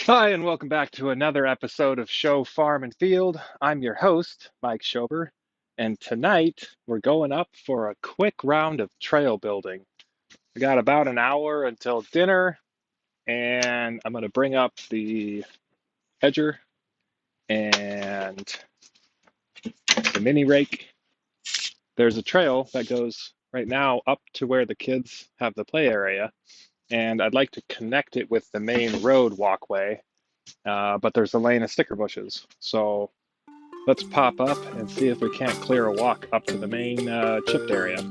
Hi, and welcome back to another episode of Show Farm and Field. I'm your host, Mike Schober, and tonight we're going up for a quick round of trail building. We got about an hour until dinner, and I'm going to bring up the edger and the mini rake. There's a trail that goes right now up to where the kids have the play area, and I'd like to connect it with the main road walkway, but there's a lane of sticker bushes. So let's pop up and see if we can't clear a walk up to the main chipped area.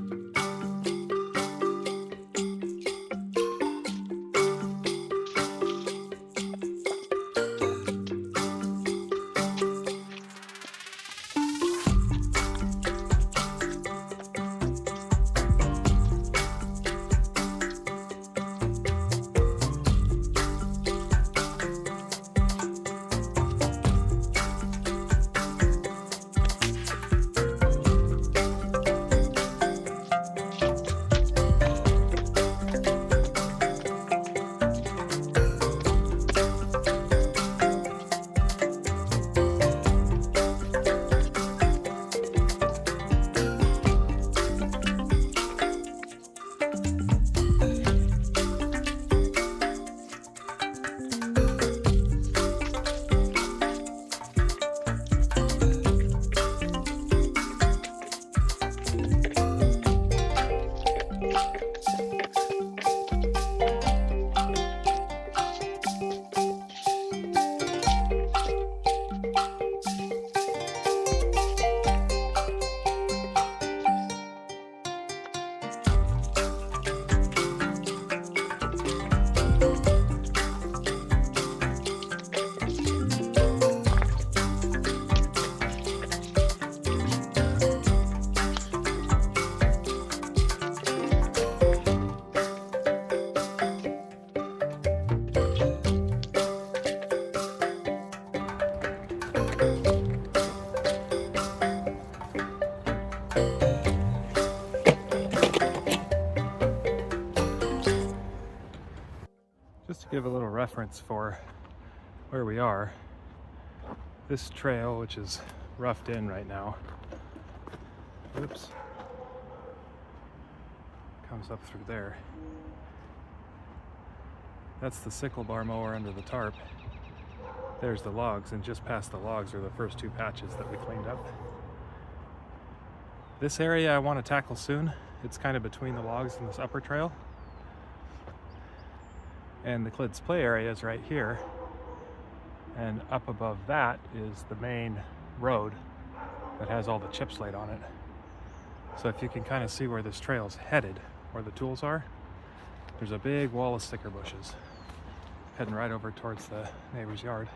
Just to give a little reference for where we are, this trail, which is roughed in right now, oops, comes up through there. That's the sickle bar mower under the tarp. There's the logs, and just past the logs are the first two patches that we cleaned up. This area I want to tackle soon. It's kind of between the logs and this upper trail. And the kids' play area is right here. And up above that is the main road that has all the chips laid on it. So if you can kind of see where this trail's headed, where the tools are, there's a big wall of sticker bushes heading right over towards the neighbor's yard.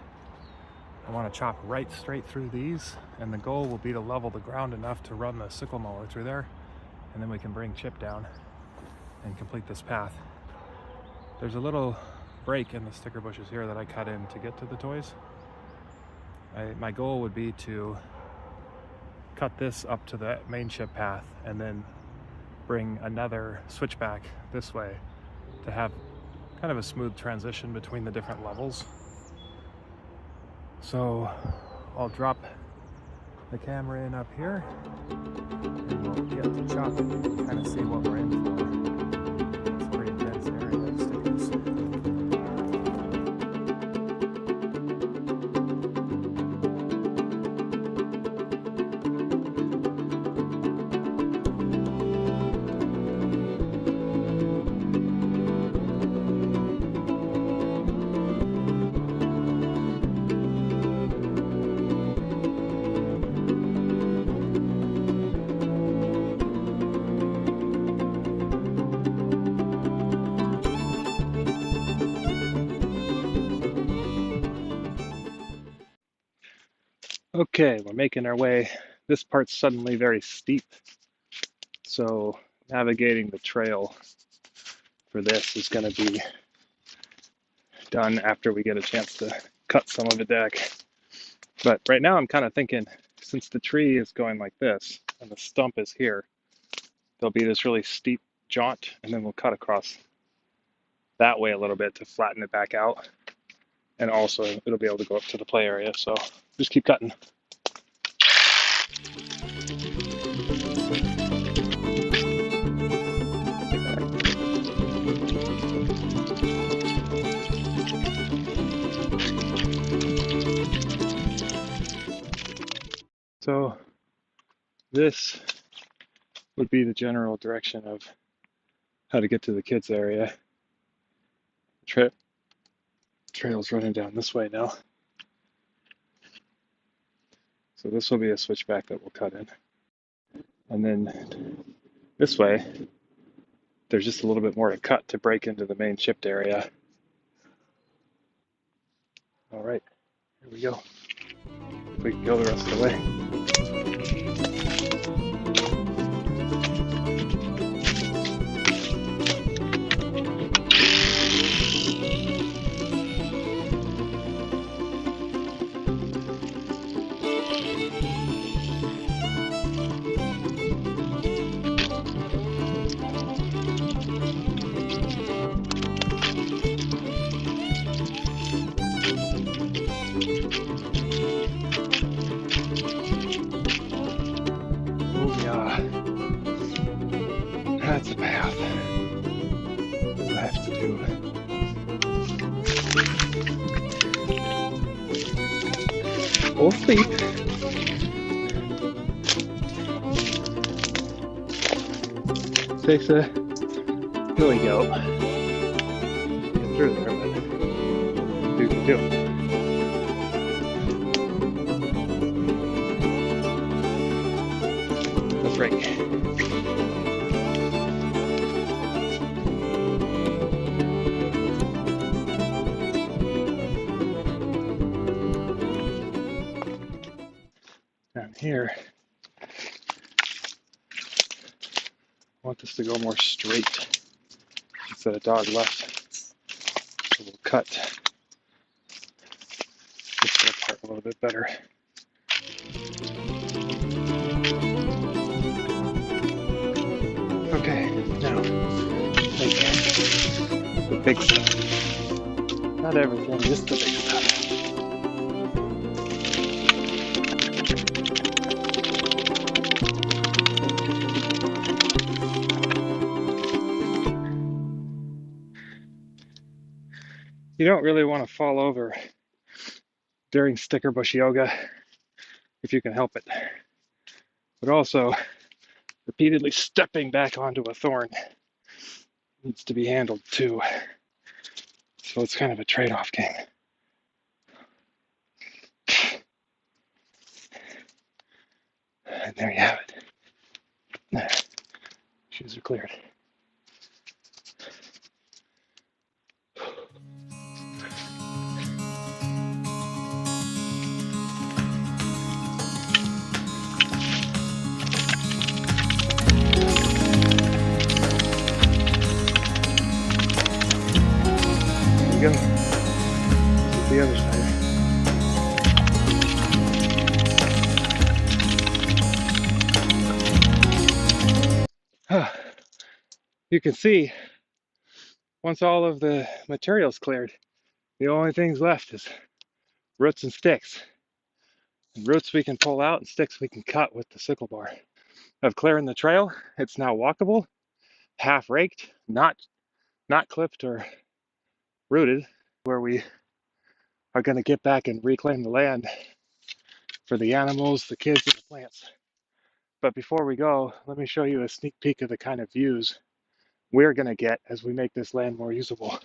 I want to chop right straight through these, and the goal will be to level the ground enough to run the sickle mower through there, and then we can bring chip down and complete this path. There's a little break in the sticker bushes here that I cut in to get to the toys. My goal would be to cut this up to the main chip path and then bring another switchback this way to have kind of a smooth transition between the different levels. So I'll drop the camera in up here and we'll get to chopping and kind of see what we're in for. It's a pretty dense area of stickers. Okay, we're making our way. This part's suddenly very steep, so navigating the trail for this is going to be done after we get a chance to cut some of it back. But right now I'm kind of thinking, since the tree is going like this and the stump is here, there'll be this really steep jaunt, and then we'll cut across that way a little bit to flatten it back out. and also it'll be able to go up to the play area. So just keep cutting. So this would be the direction of how to get to the kids area. Trail's running down this way now. So this will be a switchback that we'll cut in. And then this way, there's just a little bit more to cut to break into the main chipped area. All right, here we go. We can go the rest of the way. That's a path. What I have to do. Full sleep. Takes a hilly goat. Get through there, but do the do. That's right. Down here, I want this to go more straight instead of dog left. So we'll cut this little part a little bit better. Okay, now the big stuff. Not everything, just the big stuff. You don't really want to fall over during sticker bush yoga if you can help it. But also, repeatedly stepping back onto a thorn needs to be handled too. So it's kind of a trade-off game. And there you have it. Shoes are cleared. Go. This is the other side. You can see once all of the material's cleared, the only things left is roots and sticks. And roots we can pull out and sticks we can cut with the sickle bar. Of clearing the trail, it's now walkable, half raked, not clipped or rooted, where we are going to get back and reclaim the land for the animals, the kids, and the plants. But before we go, let me show you a sneak peek of the kind of views we're going to get as we make this land more usable.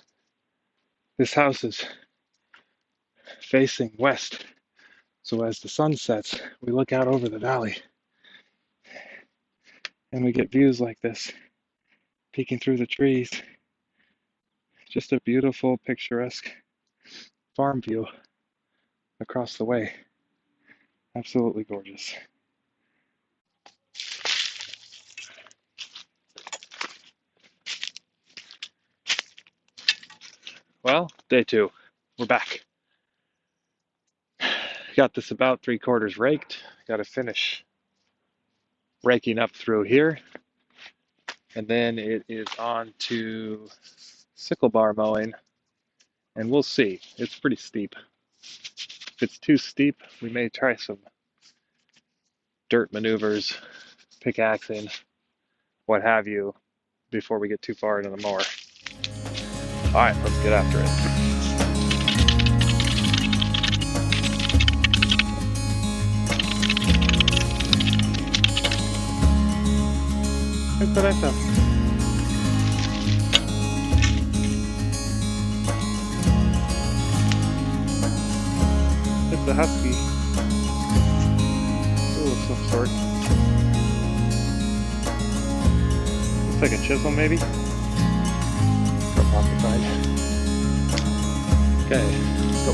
This house is facing west, so as the sun sets, we look out over the valley and we get views like this, peeking through the trees. Just a beautiful, picturesque farm view across the way. Absolutely gorgeous. Well, day 2, we're back. Got this about 3/4 raked. Got to finish raking up through here. And then it is on to sickle bar mowing And we'll see. It's pretty steep. If it's too steep, we may try some dirt maneuvers, pickaxing, what have you, before we get too far into the mower. All right, let's get after it. Look what I found. It's a husky. Ooh, of some sort. Looks like a chisel, maybe? Or porcupine. Okay, let's go.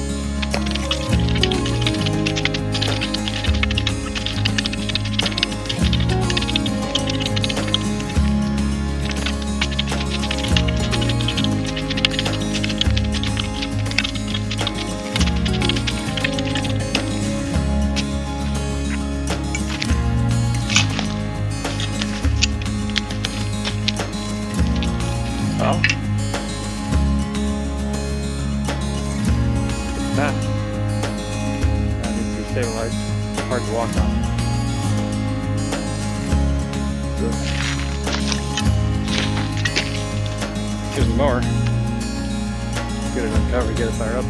Well, that needs to be stabilized. It's hard to walk on. Here's the mower. Get it uncovered, get it fired up.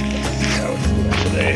Let's see how it's doing today.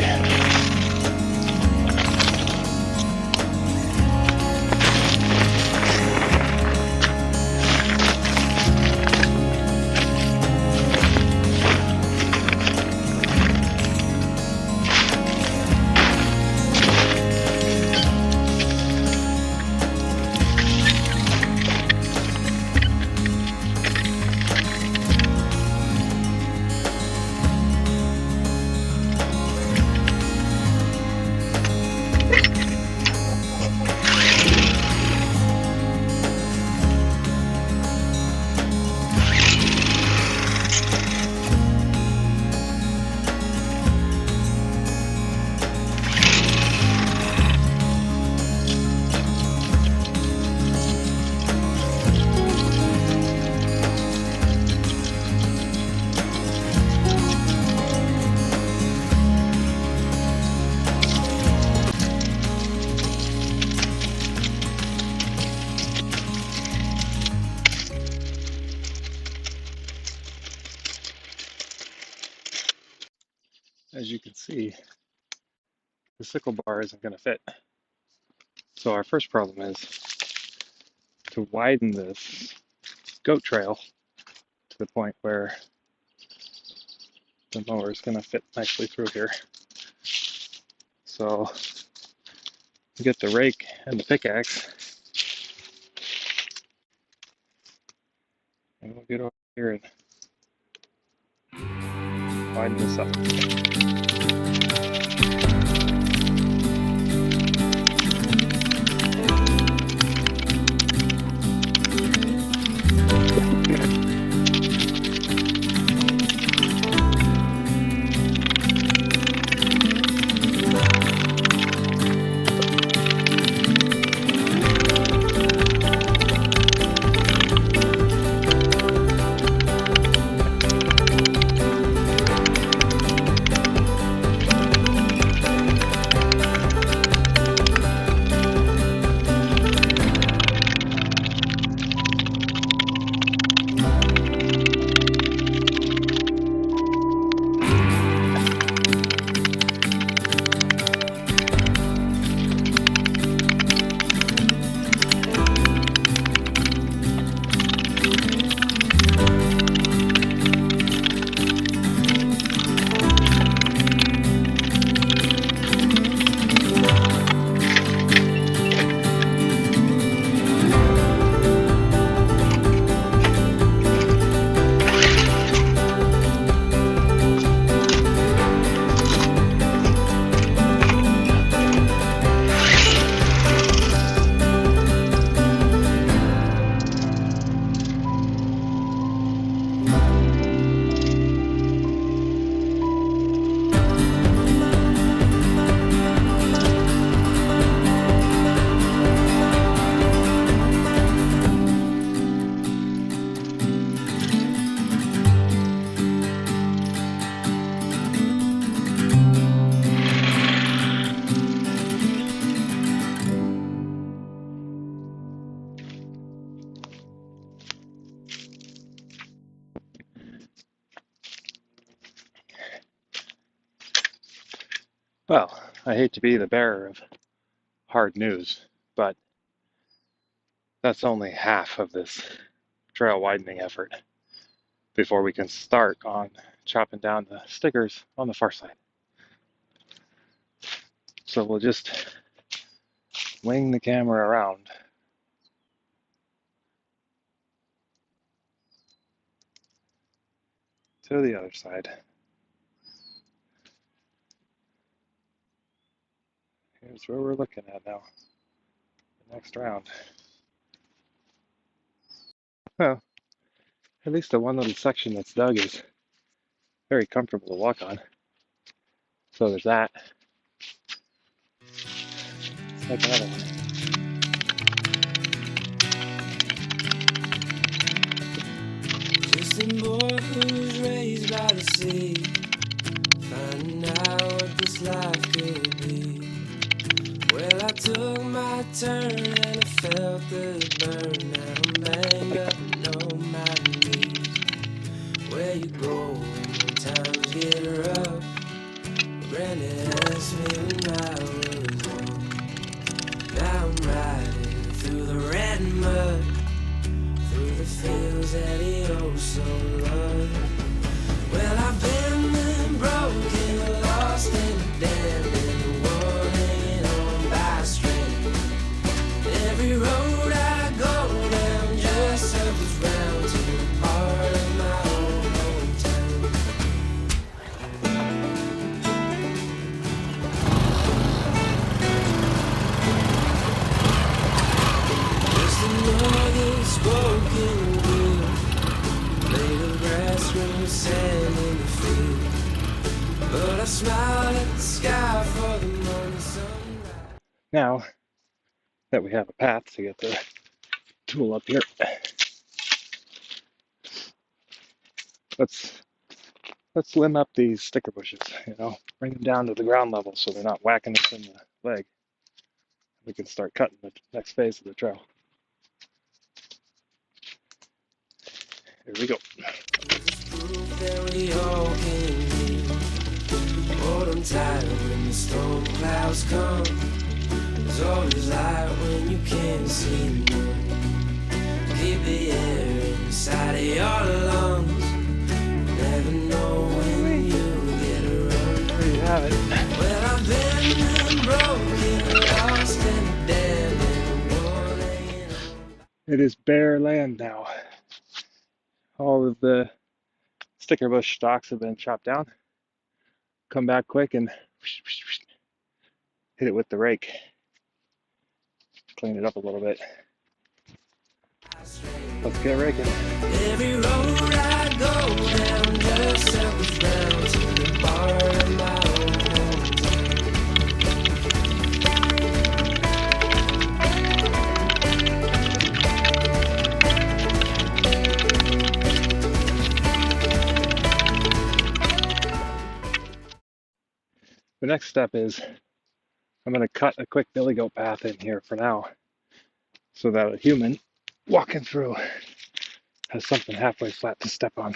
As you can see, the sickle bar isn't going to fit. So our first problem is to widen this goat trail to the point where the mower is going to fit nicely through here. So we'll get the rake and the pickaxe and we'll get over here and widen this up. Well, I hate to be the bearer of hard news, but that's only half of this trail widening effort before we can start on chopping down the stickers on the far side. So we'll just wing the camera around. To the other side. Here's where we're looking at now. The next round. Well, at least the one little section that's dug is very comfortable to walk on. So there's that. Make another one. Just a boy who's raised by the sea, finding out what this life could be. Well, I took my turn and I felt the burn. Now I'm banged up and on my knees. Where you go when times get rough? Granny asked me when I was young. Now I'm riding through the red mud, through the fields that he oh so loved. Well, I've been and broken, lost and damned, and the one hanging on by a string. Every road I go down just circles round to the part of my own hometown. Just another spoken word, made of grass, green sand in the field. But I smiled at the sky for the morning sunrise. Now that we have a path to get the tool up here, let's limb up these sticker bushes, bring them down to the ground level so they're not whacking us in the leg. We can start cutting the next phase of the trail. Here we go. Hold on tight when the storm clouds come. There's always light when you can't see none. Keep the air inside of your lungs. Never know when you get a run. There you have it. Well, I've been and broken, lost and damned, and one hanging on. It is bare land now. All of the sticker bush stalks have been chopped down. Come back quick and hit it with the rake. Clean it up a little bit. Let's get raking. Every road I go down just circles round to the part of my own hometown. The next step is I'm going to cut a quick billy goat path in here for now so that a human walking through has something halfway flat to step on.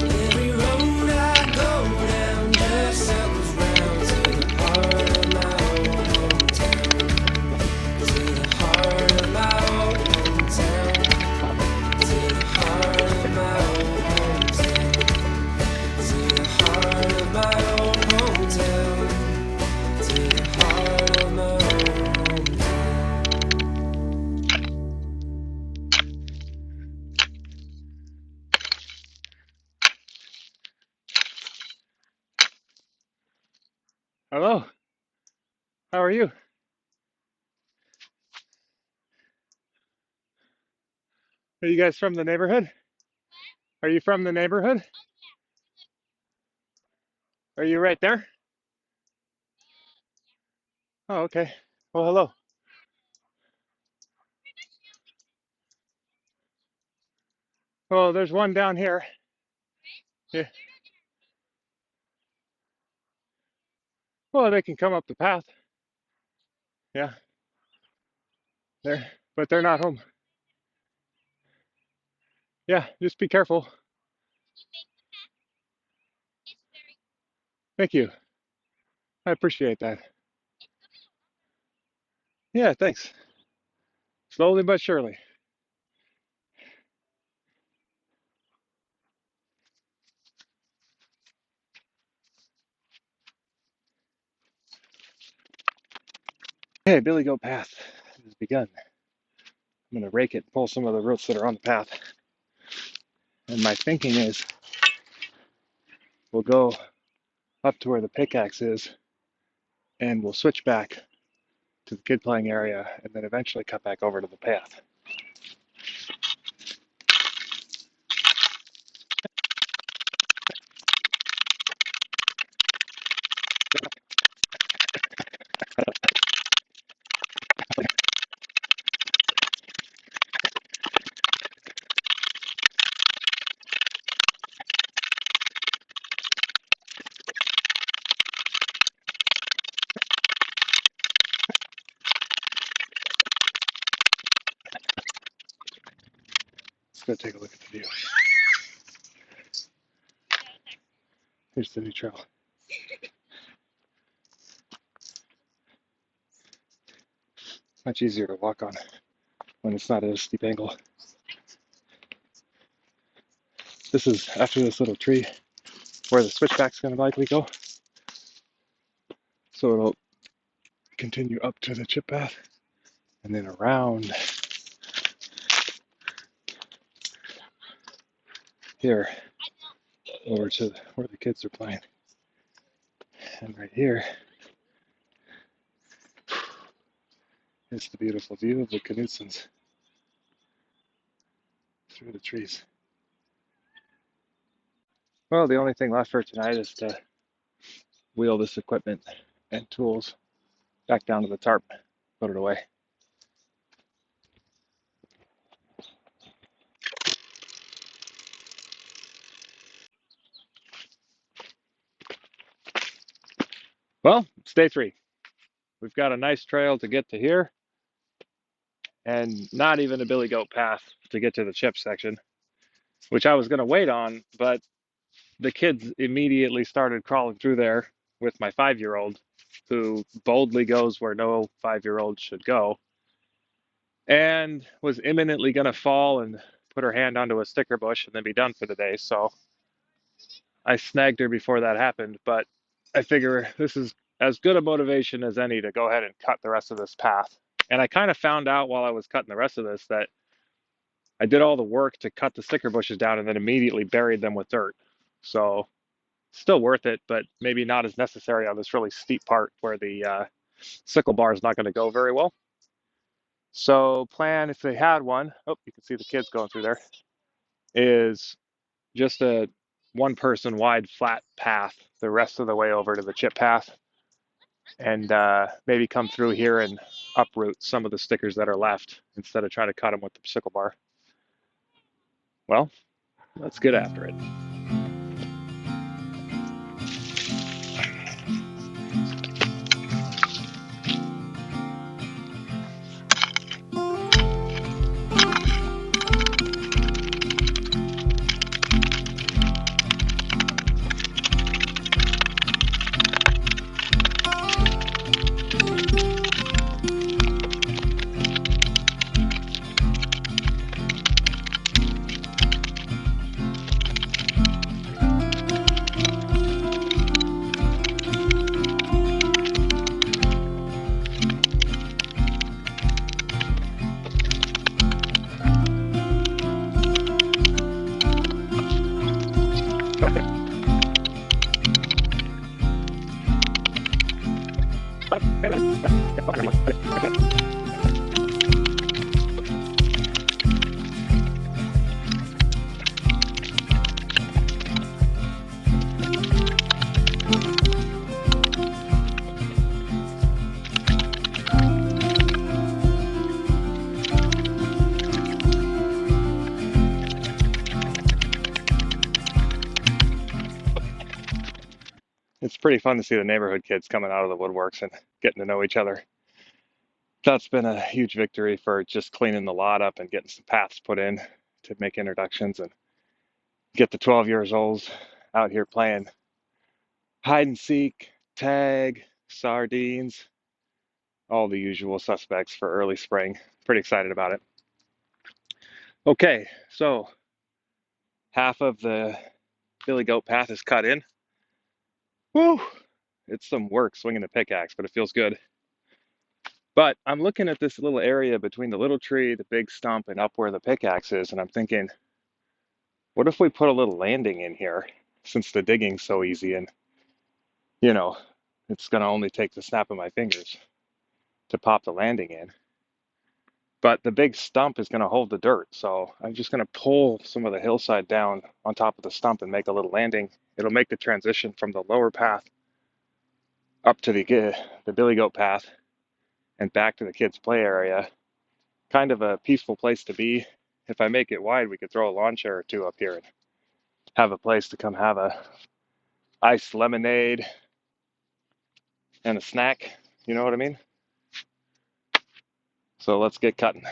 Every road I go down just circles round to the heart of my own hometown. To the heart of my own hometown. To the heart of my own hometown. To the heart of my own hometown. To the heart of my own hometown. Hello, how are you? Are you guys from the neighborhood? Are you from the neighborhood? Are you right there? Oh, okay. Well, hello. Well, there's one down here. Yeah. Well, they can come up the path. Yeah, but they're not home. Yeah, just be careful. Thank you. I appreciate that. Yeah, thanks. Slowly but surely. Hey, Billy Goat Path has begun. I'm going to rake it and pull some of the roots that are on the path. And my thinking is we'll go up to where the pickaxe is and we'll switch back to the kid playing area and then eventually cut back over to the path. Let's go take a look at the view. Here's the new trail. Much easier to walk on when it's not at a steep angle. This is after this little tree where the switchback's going to likely go. So it'll continue up to the chip path and then around here over to where the kids are playing. And right here is the beautiful view of the Knutsons through the trees. Well, the only thing left for tonight is to wheel this equipment and tools back down to the tarp, put it away. Well, it's day 3. We've got a nice trail to get to here and not even a Billy Goat path to get to the chip section, which I was going to wait on, but the kids immediately started crawling through there with my 5-year-old, who boldly goes where no 5-year-old should go, and was imminently going to fall and put her hand onto a sticker bush and then be done for the day. So I snagged her before that happened, but I figure this is as good a motivation as any to go ahead and cut the rest of this path. And I kind of found out while I was cutting the rest of this that I did all the work to cut the sticker bushes down and then immediately buried them with dirt. So still worth it, but maybe not as necessary on this really steep part where the sickle bar is not going to go very well. So plan, if they had one, oh, you can see the kids going through there, is just a 1-person wide flat path the rest of the way over to the chip path, and maybe come through here and uproot some of the stickers that are left instead of trying to cut them with the sickle bar. Well, let's get after it. It's pretty fun to see the neighborhood kids coming out of the woodworks and getting to know each other. That's been a huge victory for just cleaning the lot up and getting some paths put in to make introductions and get the 12 years olds out here playing. hide and seek, tag, sardines, all the usual suspects for early spring. Pretty excited about it. Okay, so half of the billy goat path is cut in. Woo! It's some work swinging the pickaxe, but it feels good. But I'm looking at this little area between the little tree, the big stump, and up where the pickaxe is, and I'm thinking, what if we put a little landing in here since the digging's so easy and, you know, it's going to only take the snap of my fingers to pop the landing in. But the big stump is going to hold the dirt, so I'm just going to pull some of the hillside down on top of the stump and make a little landing. It'll make the transition from the lower path up to the billy goat path and back to the kids' play area. Kind of a peaceful place to be. If I make it wide, we could throw a lawn chair or two up here and have a place to come have a iced lemonade and a snack. You know what I mean? So let's get cutting.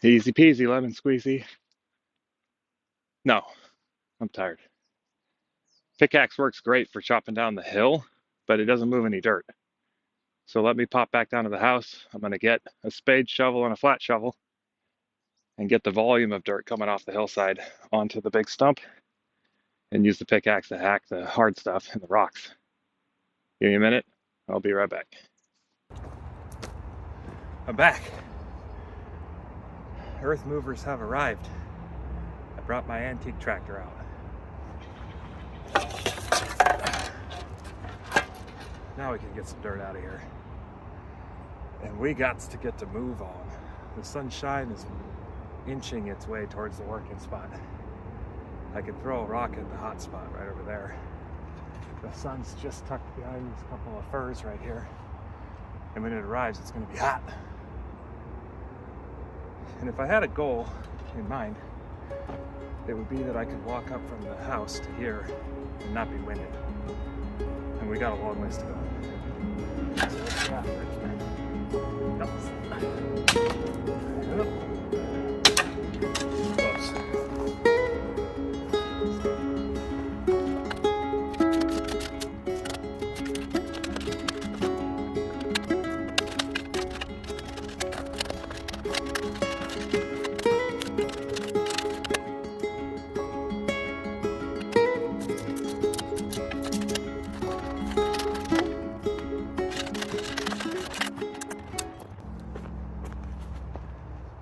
Easy peasy, lemon squeezy. No, I'm tired. Pickaxe works great for chopping down the hill, but it doesn't move any dirt. So let me pop back down to the house. I'm going to get a spade shovel and a flat shovel and get the volume of dirt coming off the hillside onto the big stump and use the pickaxe to hack the hard stuff and the rocks. Give me a minute. I'll be right back. I'm back. Earth movers have arrived. I brought my antique tractor out. Now we can get some dirt out of here. And we got to get to move on. The sunshine is inching its way towards the working spot. I could throw a rock at the hot spot right over there. The sun's just tucked behind these couple of firs right here. And when it arrives, it's going to be hot. And if I had a goal in mind, it would be that I could walk up from the house to here and not be winded. And we got a long ways to go. So let's get after it. Close.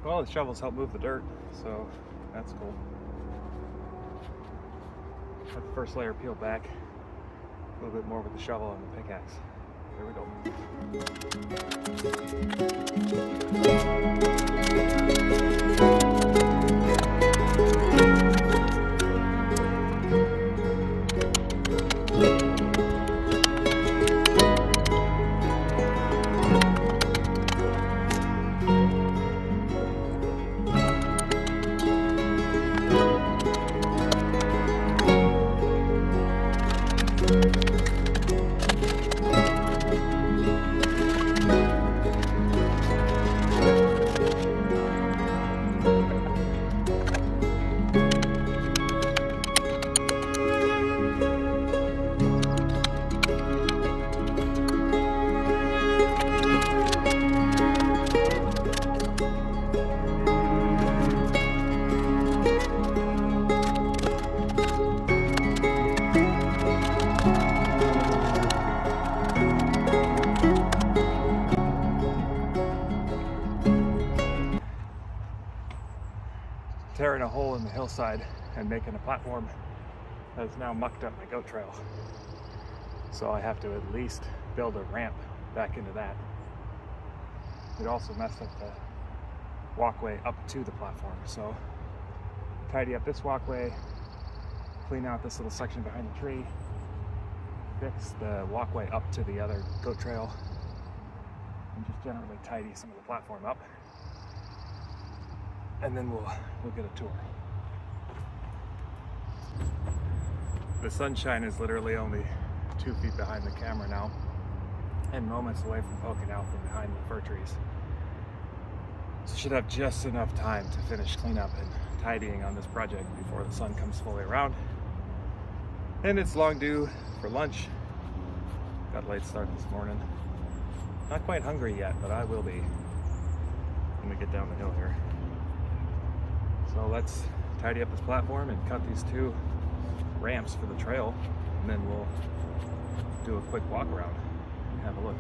Well, the shovels help move the dirt, so that's cool. Let the first layer peel back a little bit more with the shovel and the pickaxe. There we go. Tearing a hole in the hillside and making a platform has now mucked up my goat trail. So I have to at least build a ramp back into that. It also messed up the walkway up to the platform. So tidy up this walkway, clean out this little section behind the tree, fix the walkway up to the other goat trail, and just generally tidy some of the platform up. And then we'll get a tour. The sunshine is literally only 2 feet behind the camera now, and moments away from poking out from behind the fir trees. So should have just enough time to finish cleanup and tidying on this project before the sun comes fully around. And it's long due for lunch. Got a late start this morning. Not quite hungry yet, but I will be when we get down the hill here. So let's tidy up this platform and cut these 2 ramps for the trail, and then we'll do a quick walk around and have a look.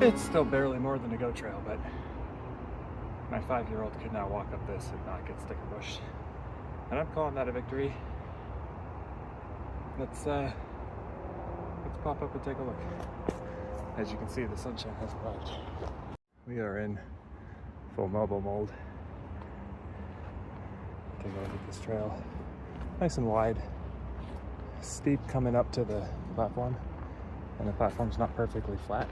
It's still barely more than a goat trail, but my 5-year-old could now walk up this and not get sticker bushed. And I'm calling that a victory. Let's pop up and take a look. As you can see, the sunshine has arrived. We are in full mobile mode. Take a look at this trail. Nice and wide. Steep coming up to the platform. And the platform's not perfectly flat,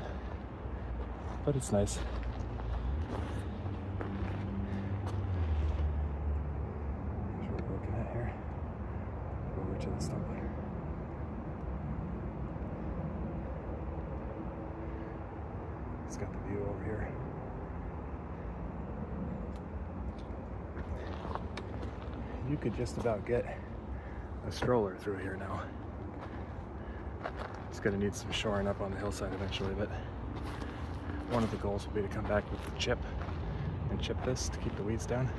but it's nice. Here's what we're looking at here. Go over to the stump there. It's got the view over here. You could just about get a stroller through here now. It's gonna need some shoring up on the hillside eventually, but one of the goals will be to come back with the chip and chip this to keep the weeds down.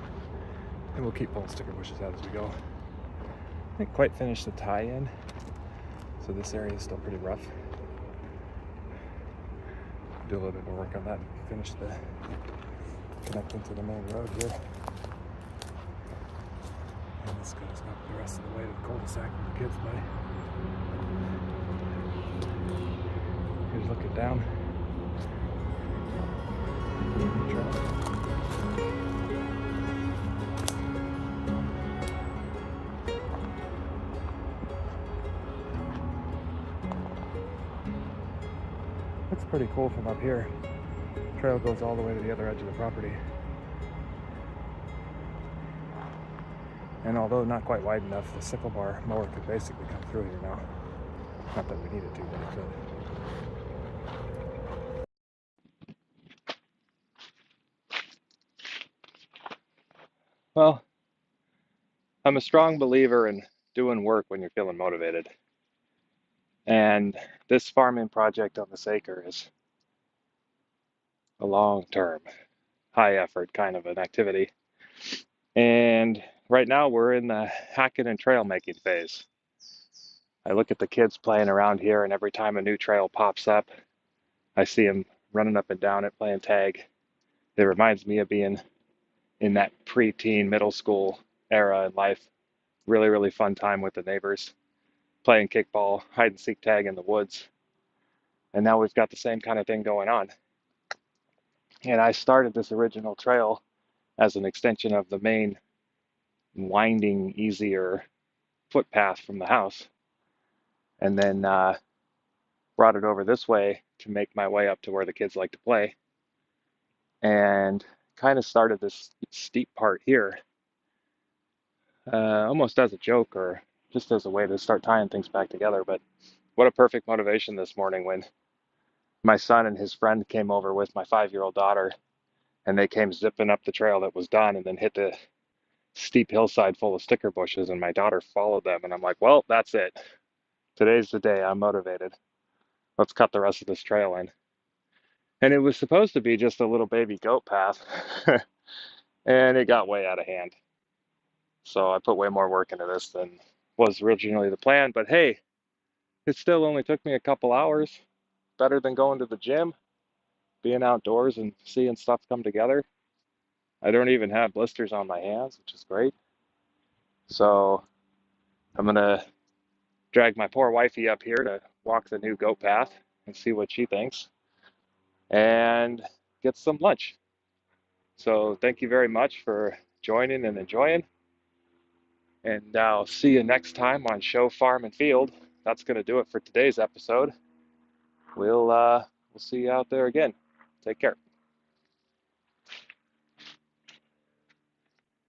And we'll keep pulling sticker bushes out as we go. I didn't quite finish the tie-in, so this area is still pretty rough. Do a little bit more work on that and finish the connecting to the main road here. And this goes up the rest of the way to the cul-de-sac where the kids play. Here's looking down. Looks pretty cool from up here. The trail goes all the way to the other edge of the property. And although not quite wide enough, the sickle bar mower could basically come through here now. Not that we need it to, but it could. Well, I'm a strong believer in doing work when you're feeling motivated. And this farming project on this acre is a long-term, high-effort kind of an activity. And right now we're in the hacking and trail making phase. I look at the kids playing around here, and every time a new trail pops up, I see them running up and down it, playing tag. It reminds me of being in that preteen middle school era in life. Really, really fun time with the neighbors, playing kickball, hide and seek tag in the woods. And now we've got the same kind of thing going on. And I started this original trail as an extension of the main winding, easier footpath from the house, and then brought it over this way to make my way up to where the kids like to play, and kind of started this steep part here, almost as a joke or just as a way to start tying things back together. But what a perfect motivation this morning when my son and his friend came over with my 5-year-old daughter, and they came zipping up the trail that was done and then hit the steep hillside full of sticker bushes, and my daughter followed them. And I'm like, well, that's it. Today's the day. I'm motivated. Let's cut the rest of this trail in. And it was supposed to be just a little baby goat path, and it got way out of hand. So I put way more work into this than was originally the plan. But hey, it still only took me a couple hours. Better than going to the gym, being outdoors and seeing stuff come together. I don't even have blisters on my hands, which is great. So I'm gonna drag my poor wifey up here to walk the new goat path and see what she thinks and get some lunch. So thank you very much for joining and enjoying. And I'll see you next time on Show Farm and Field. That's going to do it for today's episode. We'll see you out there again. Take care.